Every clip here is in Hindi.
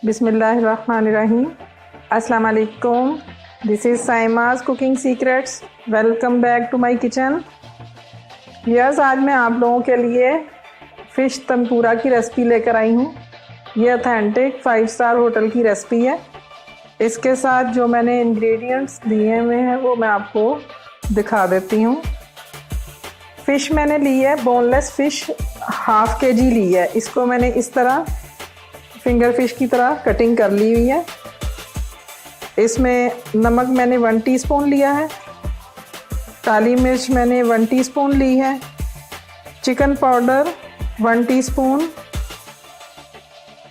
बिस्मिल्लाहिर्रहमानिर्रहीम। अस्सलाम वालेकुम। This is Saima's cooking secrets. Welcome back to my kitchen. Yes, आज मैं आप लोगों के लिए फ़िश तंपूरा की रेसिपी लेकर आई हूँ। ये ऑथेंटिक 5 स्टार होटल की रेसिपी है। इसके साथ जो मैंने इंग्रेडिएंट्स दिए हुए हैं वो मैं आपको दिखा देती हूँ। फ़िश मैंने ली है, बोनलेस फ़िश हाफ़ kg ली है। इसको मैंने इस तरह फिंगर फिश की तरह कटिंग कर ली हुई है। इसमें नमक मैंने 1 टीस्पून लिया है, काली मिर्च मैंने 1 टीस्पून ली है, chicken powder 1 teaspoon,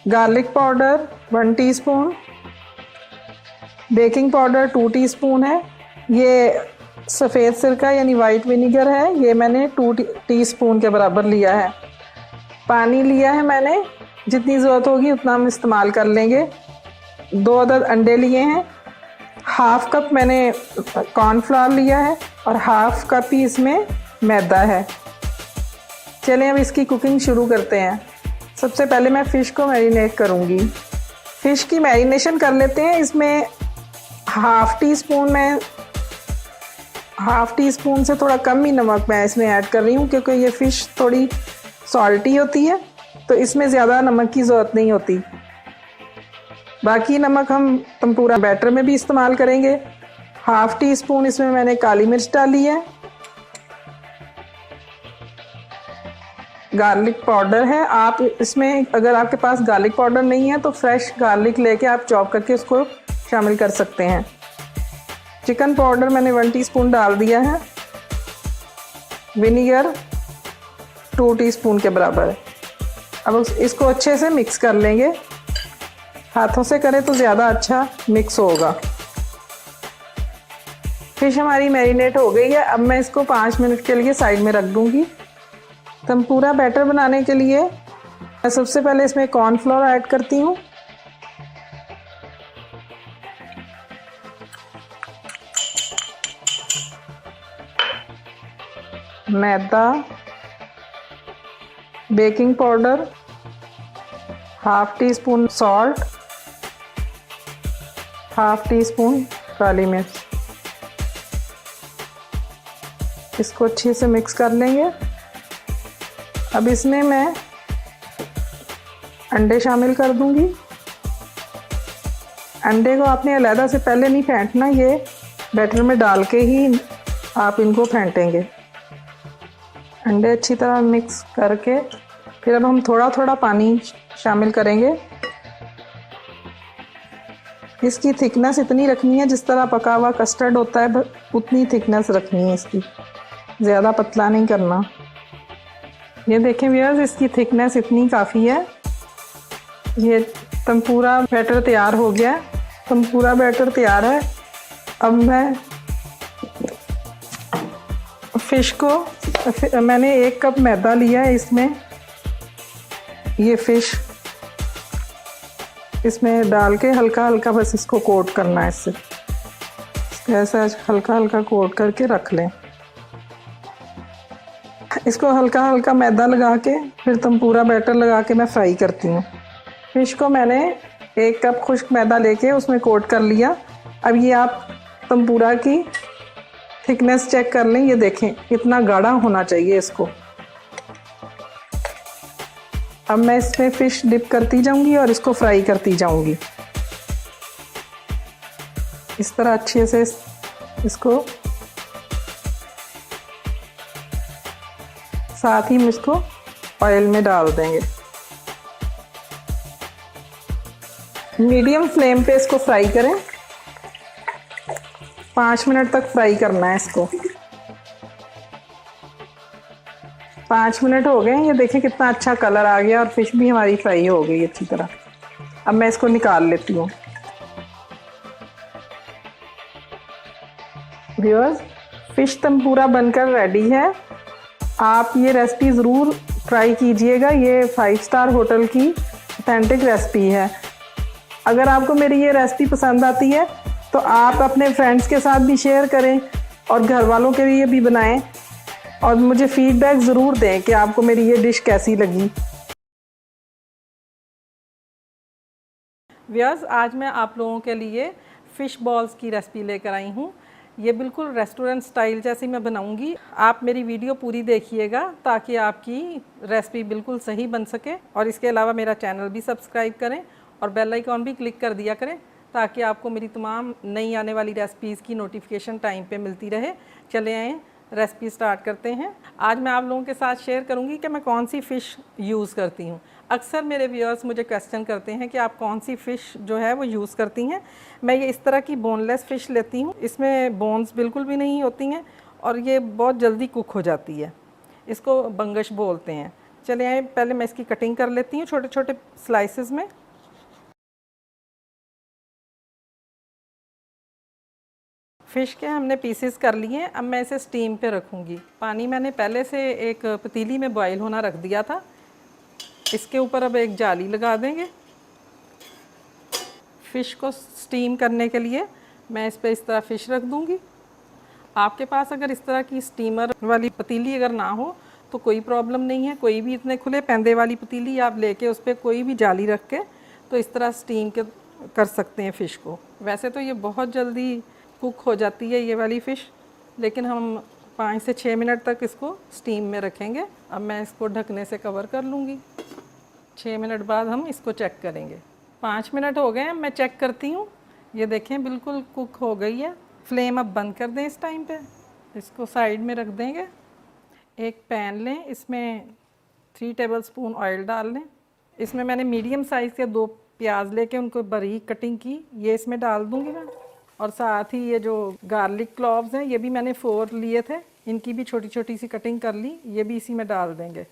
garlic powder 1 teaspoon, baking powder 2 teaspoon है। ये सफ़ेद सिरका यानी वाइट विनीगर है, ये मैंने 2 टीस्पून के बराबर लिया है। पानी लिया है मैंने, जितनी ज़रूरत होगी उतना हम इस्तेमाल कर लेंगे। 2 अदद अंडे लिए हैं, हाफ़ कप मैंने कॉर्नफ्लावर लिया है और हाफ़ कप ही इसमें मैदा है। चलें अब इसकी कुकिंग शुरू करते हैं। सबसे पहले मैं फ़िश को मैरिनेट करूँगी। फ़िश की मैरिनेशन कर लेते हैं। इसमें हाफ़ टी स्पून से थोड़ा कम ही नमक मैं इसमें ऐड कर रही हूँ, क्योंकि ये फ़िश थोड़ी सॉल्टी होती है, तो इसमें ज़्यादा नमक की ज़रूरत नहीं होती। बाकी नमक हम तंपूरा बैटर में भी इस्तेमाल करेंगे। हाफ़ टी स्पून इसमें मैंने काली मिर्च डाली है, गार्लिक पाउडर है। आप इसमें अगर आपके पास गार्लिक पाउडर नहीं है तो फ्रेश गार्लिक लेके आप चॉप करके उसको शामिल कर सकते हैं। चिकन पाउडर मैंने 1 टीस्पून डाल दिया है, विनीगर 2 टीस्पून के बराबर है। अब इसको अच्छे से मिक्स कर लेंगे। हाथों से करें तो ज़्यादा अच्छा मिक्स होगा। फ़िश हमारी मैरिनेट हो गई है। अब मैं इसको 5 मिनट के लिए साइड में रख दूँगी। तंपूरा बैटर बनाने के लिए मैं सबसे पहले इसमें कॉर्नफ्लोर ऐड करती हूँ। मैदा, baking powder, half teaspoon salt, half teaspoon काली मिर्च। इसको अच्छे से मिक्स कर लेंगे। अब इसमें मैं अंडे शामिल कर दूंगी। अंडे को आपने अलग से पहले नहीं फेंटना, ये बैटर में डाल के ही आप इनको फेंटेंगे। अंडे अच्छी तरह मिक्स करके फिर अब हम थोड़ा थोड़ा पानी शामिल करेंगे। इसकी थिकनेस इतनी रखनी है जिस तरह पका हुआ कस्टर्ड होता है, उतनी थिकनेस रखनी है इसकी, ज़्यादा पतला नहीं करना। ये देखें व्यूअर्स, इसकी थिकनेस इतनी काफ़ी है। ये तंपूरा बैटर तैयार हो गया। तंपूरा बैटर तैयार है। अब मैं फ़िश को मैंने 1 कप मैदा लिया है। इसमें ये फ़िश इसमें डाल के हल्का हल्का बस इसको कोट करना है। इससे ऐसा हल्का हल्का कोट करके रख लें। इसको हल्का हल्का मैदा लगा के फिर तंपूरा बैटर लगा के मैं फ्राई करती हूँ। फ़िश को मैंने 1 कप खुश्क मैदा लेके उसमें कोट कर लिया। अब ये आप तंपूरा की थिकनेस चेक कर लें। ये देखें इतना गाढ़ा होना चाहिए इसको। अब मैं इसमें फ़िश डिप करती जाऊंगी और इसको फ्राई करती जाऊंगी इस तरह अच्छे से। इसको साथ ही हम इसको ऑयल में डाल देंगे। मीडियम फ्लेम पे इसको फ्राई करें। 5 मिनट तक फ्राई करना है इसको। 5 मिनट हो गए। ये देखें कितना अच्छा कलर आ गया और फ़िश भी हमारी फ्राई हो गई अच्छी तरह। अब मैं इसको निकाल लेती हूँ। व्यूअर्स, फ़िश तंपूरा बनकर रेडी है। आप ये रेसिपी ज़रूर ट्राई कीजिएगा। ये 5 स्टार होटल की ऑथेंटिक रेसिपी है। अगर आपको मेरी ये रेसिपी पसंद आती है तो आप अपने फ्रेंड्स के साथ भी शेयर करें और घर वालों के लिए भी बनाएं और मुझे फ़ीडबैक ज़रूर दें कि आपको मेरी ये डिश कैसी लगी। व्यूअर्स, आज मैं आप लोगों के लिए फ़िश बॉल्स की रेसिपी लेकर आई हूँ। ये बिल्कुल रेस्टोरेंट स्टाइल जैसी मैं बनाऊँगी। आप मेरी वीडियो पूरी देखिएगा ताकि आपकी रेसिपी बिल्कुल सही बन सके। और इसके अलावा मेरा चैनल भी सब्सक्राइब करें और बेल आइकॉन भी क्लिक कर दिया करें ताकि आपको मेरी तमाम नई आने वाली रेसिपीज़ की नोटिफिकेशन टाइम पे मिलती रहे। चले आएँ, रेसिपी स्टार्ट करते हैं। आज मैं आप लोगों के साथ शेयर करूंगी कि मैं कौन सी फ़िश यूज़ करती हूँ। अक्सर मेरे व्यूअर्स मुझे क्वेश्चन करते हैं कि आप कौन सी फ़िश जो है वो यूज़ करती हैं। मैं ये इस तरह की बोनलेस फ़िश लेती हूँ। इसमें बोन्स बिल्कुल भी नहीं होती हैं और ये बहुत जल्दी कुक हो जाती है। इसको बंगश बोलते हैं। चले आए, पहले मैं इसकी कटिंग कर लेती हूँ छोटे छोटे स्लाइसेस में। फ़िश के हमने पीसेस कर लिए हैं। अब मैं इसे स्टीम पे रखूँगी। पानी मैंने पहले से एक पतीली में बॉईल होना रख दिया था। इसके ऊपर अब एक जाली लगा देंगे। फ़िश को स्टीम करने के लिए मैं इस पर इस तरह फ़िश रख दूँगी। आपके पास अगर इस तरह की स्टीमर वाली पतीली अगर ना हो तो कोई प्रॉब्लम नहीं है। कोई भी इतने खुले पैंदे वाली पतीली आप लेके उस पर कोई भी जाली रख के तो इस तरह स्टीम कर सकते हैं फ़िश को। वैसे तो ये बहुत जल्दी कुक हो जाती है ये वाली फ़िश, लेकिन हम 5 से 6 मिनट तक इसको स्टीम में रखेंगे। अब मैं इसको ढकने से कवर कर लूँगी। 6 मिनट बाद हम इसको चेक करेंगे। 5 मिनट हो गए हैं, मैं चेक करती हूँ। ये देखें बिल्कुल कुक हो गई है। फ्लेम अब बंद कर दें इस टाइम पे। इसको साइड में रख देंगे। एक पैन लें, इसमें 3 टेबलस्पून ऑयल डाल लें। इसमें मैंने मीडियम साइज़ के 2 प्याज लेके उनको बारीक कटिंग की, ये इसमें डाल दूँगी मैं। और साथ ही ये जो गार्लिक क्लॉव्स हैं ये भी मैंने 4 लिए थे, इनकी भी छोटी छोटी सी कटिंग कर ली, ये भी इसी में डाल देंगे।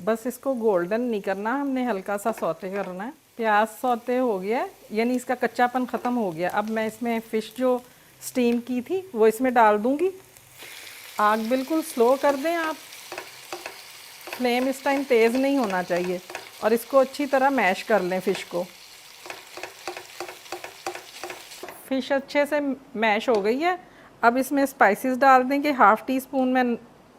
बस इसको गोल्डन नहीं करना, हमने हल्का सा सौते करना है। प्याज सौते हो गया है, यानी इसका कच्चापन ख़त्म हो गया। अब मैं इसमें फ़िश जो स्टीम की थी वो इसमें डाल दूँगी। आग बिल्कुल स्लो कर दें आप, फ्लेम इस टाइम तेज़ नहीं होना चाहिए। और इसको अच्छी तरह मैश कर लें फ़िश को। फ़िश अच्छे से मैश हो गई है। अब इसमें स्पाइसेस डाल देंगे। 1/2 टीस्पून मैं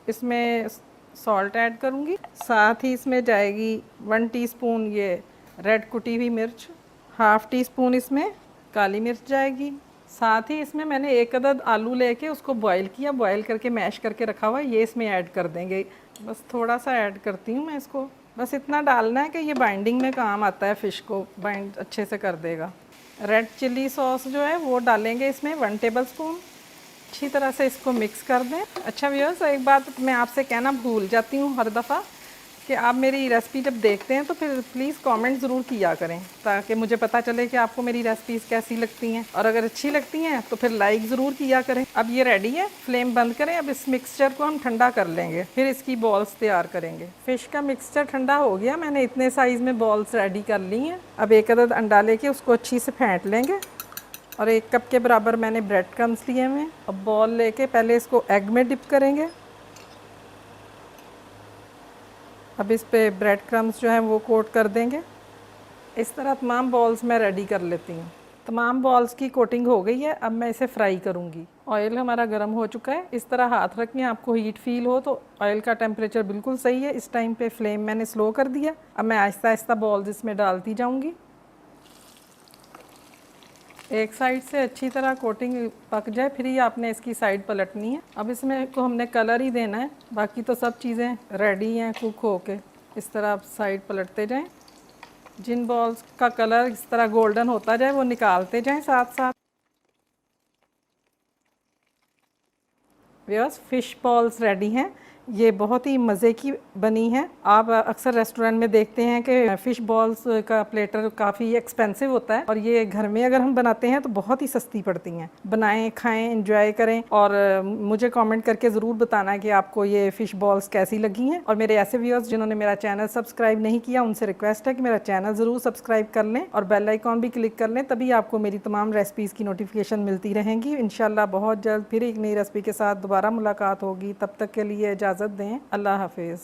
इसमें सॉल्ट ऐड करूँगी। साथ ही इसमें जाएगी 1 टीस्पून ये रेड कुटी हुई मिर्च। 1/2 टीस्पून इसमें काली मिर्च जाएगी। साथ ही इसमें मैंने 1 अदद आलू लेके उसको बॉईल किया, बॉईल करके मैश करके रखा हुआ है, ये इसमें ऐड कर देंगे। बस थोड़ा सा ऐड करती हूँ मैं इसको। बस इतना डालना है कि ये बाइंडिंग में काम आता है, फ़िश को बाइंड अच्छे से कर देगा। रेड चिल्ली सॉस जो है वो डालेंगे इसमें 1 टेबलस्पून। अच्छी तरह से इसको मिक्स कर दें। अच्छा व्यूअर्स, एक बात मैं आपसे कहना भूल जाती हूँ हर दफ़ा कि आप मेरी रेसिपी जब देखते हैं तो फिर प्लीज़ कमेंट ज़रूर किया करें ताकि मुझे पता चले कि आपको मेरी रेसिपीज़ कैसी लगती हैं। और अगर अच्छी लगती हैं तो फिर लाइक ज़रूर किया करें। अब ये रेडी है, फ्लेम बंद करें। अब इस मिक्सचर को हम ठंडा कर लेंगे, फिर इसकी बॉल्स तैयार करेंगे। फ़िश का मिक्सचर ठंडा हो गया, मैंने इतने साइज़ में बॉल्स रेडी कर ली हैं। अब 1 अदद अंडा लेके उसको अच्छी से फेंट लेंगे। और 1 कप के बराबर मैंने ब्रेड क्रम्स लिए हुए। अब बॉल लेके पहले इसको एग में डिप करेंगे। अब इस पे ब्रेड क्रम्स जो है वो कोट कर देंगे। इस तरह तमाम बॉल्स मैं रेडी कर लेती हूँ। तमाम बॉल्स की कोटिंग हो गई है। अब मैं इसे फ्राई करूँगी। ऑयल हमारा गर्म हो चुका है। इस तरह हाथ रखें, आपको हीट फील हो तो ऑयल का टेम्परेचर बिल्कुल सही है। इस टाइम पे फ्लेम मैंने स्लो कर दिया। अब मैं आहिस्ता आहिस्ता बॉल्स इसमें डालती जाऊँगी। एक साइड से अच्छी तरह कोटिंग पक जाए फिर ही आपने इसकी साइड पलटनी है। अब इसमें को हमने कलर ही देना है, बाकी तो सब चीज़ें रेडी हैं कुक होके। इस तरह आप साइड पलटते जाएं। जिन बॉल्स का कलर इस तरह गोल्डन होता जाए वो निकालते जाएं साथ साथ। व्यूअर्स, फ़िश बॉल्स रेडी हैं। ये बहुत ही मज़े की बनी है। आप अक्सर रेस्टोरेंट में देखते हैं कि फ़िश बॉल्स का प्लेटर काफ़ी एक्सपेंसिव होता है और ये घर में अगर हम बनाते हैं तो बहुत ही सस्ती पड़ती हैं। बनाएं, खाएं, एंजॉय करें और मुझे कमेंट करके ज़रूर बताना कि आपको ये फ़िश बॉल्स कैसी लगी हैं। और मेरे ऐसे व्यूअर्स जिन्होंने मेरा चैनल सब्सक्राइब नहीं किया उनसे रिक्वेस्ट है कि मेरा चैनल ज़रूर सब्सक्राइब कर लें और बेल आइकॉन भी क्लिक कर लें, तभी आपको मेरी तमाम रेसिपीज़ की नोटिफिकेशन मिलती रहेंगी। इंशाल्लाह बहुत जल्द फिर एक नई रेसिपी के साथ दोबारा मुलाकात होगी। तब तक के लिए इजाज़त दें। अल्लाह हाफिज़।